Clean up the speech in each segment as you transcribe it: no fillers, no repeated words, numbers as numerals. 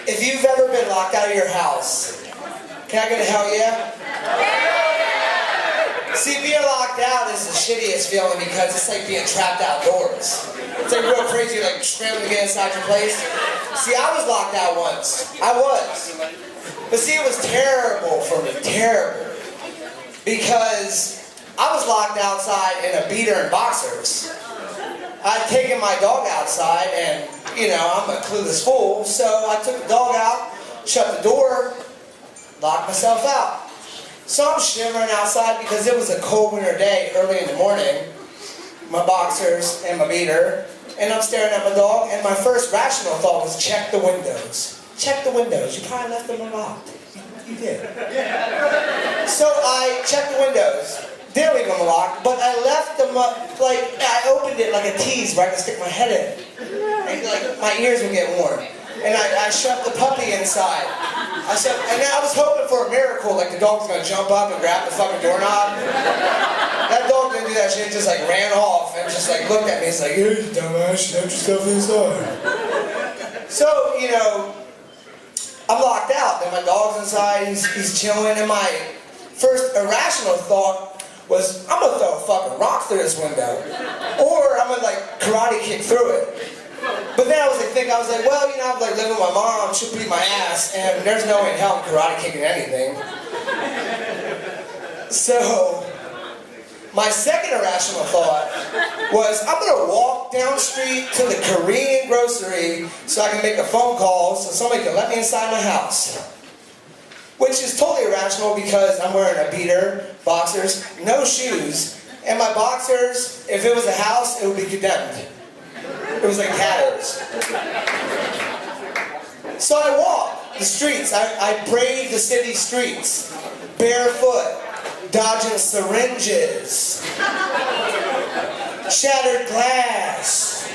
If you've ever been locked out of your house, can I get a hell yeah? See, being locked out is the shittiest feeling because it's like being trapped outdoors. It's like real crazy, like scrambling to get inside your place. See, I was locked out once. I was. But see, it was terrible for me, terrible. Because I was locked outside in a beater and boxers. I'd taken my dog outside and, you know, I'm a clueless fool, so I took the dog out, shut the door, locked myself out. So I'm shivering outside because it was a cold winter day early in the morning, my boxers and my beater, and I'm staring at my dog, and my first rational thought was check the windows. Check the windows. You probably left them unlocked. You did. So I checked the windows. Didn't leave them unlocked, but I left them up, like, I opened it like a tease where I could stick my head in. And, like, my ears would get warm. And I shoved the puppy inside. And I was hoping for a miracle, like the dog was gonna jump up and grab the fucking doorknob. That dog didn't do that shit, just like ran off and just like looked at me. It's like, hey, you dumbass, you left yourself inside. So, you know, I'm locked out. Then my dog's inside, he's chilling, and my first irrational thought was, I'm gonna throw a fucking rock through this window. Or I'm gonna like karate kick through it. But then I was like, well, you know, I'm like living with my mom, she'll beat my ass, and there's no way in hell I'm karate kicking anything. So, my second irrational thought was, I'm gonna walk down the street to the Korean grocery so I can make a phone call so somebody can let me inside my house. Which is totally irrational because I'm wearing a beater, boxers, no shoes, and my boxers, if it was a house, it would be condemned. It was like tatters. So I walked the streets. I braved the city streets, barefoot, dodging syringes, shattered glass,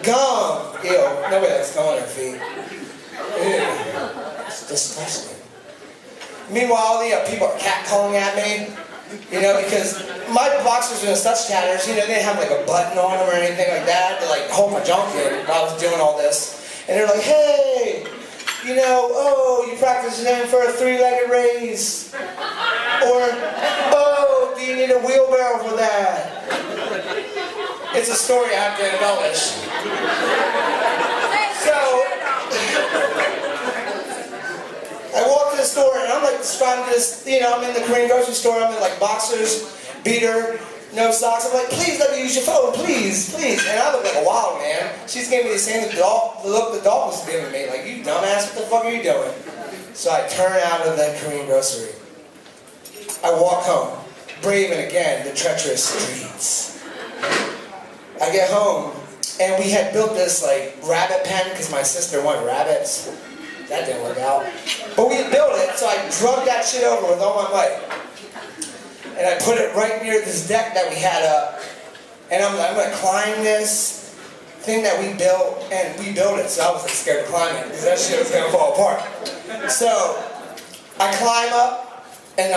gum. Ew, nobody likes gum on their feet. Ew, it's disgusting. Meanwhile, the people are catcalling at me. You know, because my boxers were in such tatters, you know, they didn't have like a button on them or anything like that to like hold my junk in while I was doing all this. And they're like, hey, you know, oh, you practicing in for a three-legged race? Or, oh, do you need a wheelbarrow for that? It's a story I have to embellish. I walk to the store and I'm like trying to just, you know, I'm in the Korean grocery store, I'm in like boxers, beater, no socks. I'm like, please let me use your phone, please, please. And I look like a wild man. She's giving me the same look the dog was giving me, like, you dumbass, what the fuck are you doing? So I turn out of that Korean grocery. I walk home, braving again the treacherous streets. I get home and we had built this like rabbit pen because my sister wanted rabbits. That didn't work out. But we built it, so I drug that shit over with all my might. And I put it right near this deck that we had up. And I'm going to climb this thing that we built, and we built it, so I was like scared to climb it, because that shit was going to fall apart. So, I climb up, and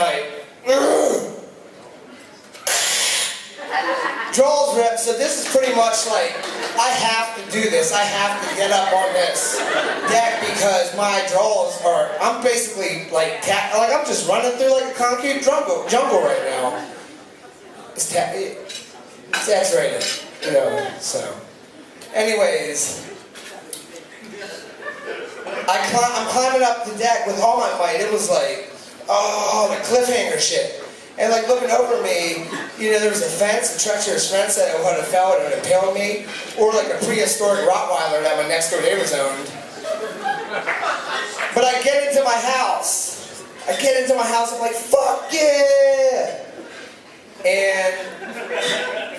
drawers rip, so this is pretty much like, I have to do this, I have to get up on this deck because my drawers are, I'm basically like I'm just running through like a concrete jungle right now. It's X-rated, you know, so. Anyways, I'm climbing up the deck with all my might. It was like, oh, the cliffhanger shit. And like looking over me, you know, there was a fence, a treacherous fence that would have fell, it would have impaled me, or like a prehistoric Rottweiler that my next door neighbors owned. But I get into my house. I'm like, fuck yeah! And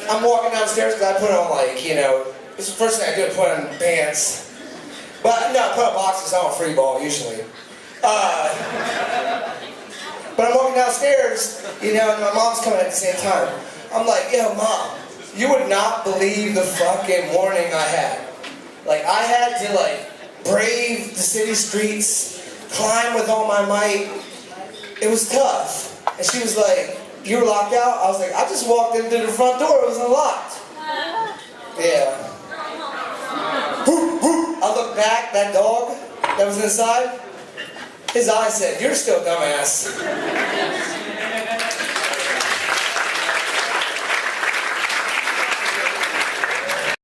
I'm walking downstairs because I put on like, you know, this is the first thing I do, put on pants. But no, I put on boxers, I'm a free ball usually. But I'm walking downstairs, you know, and my mom's coming at the same time. I'm like, yo, Mom, you would not believe the fucking morning I had. Like, I had to, like, brave the city streets, climb with all my might. It was tough. And she was like, you were locked out? I was like, I just walked into the front door, it was unlocked. Yeah. I look back, that dog, that was inside? His eye said, "You're still dumbass."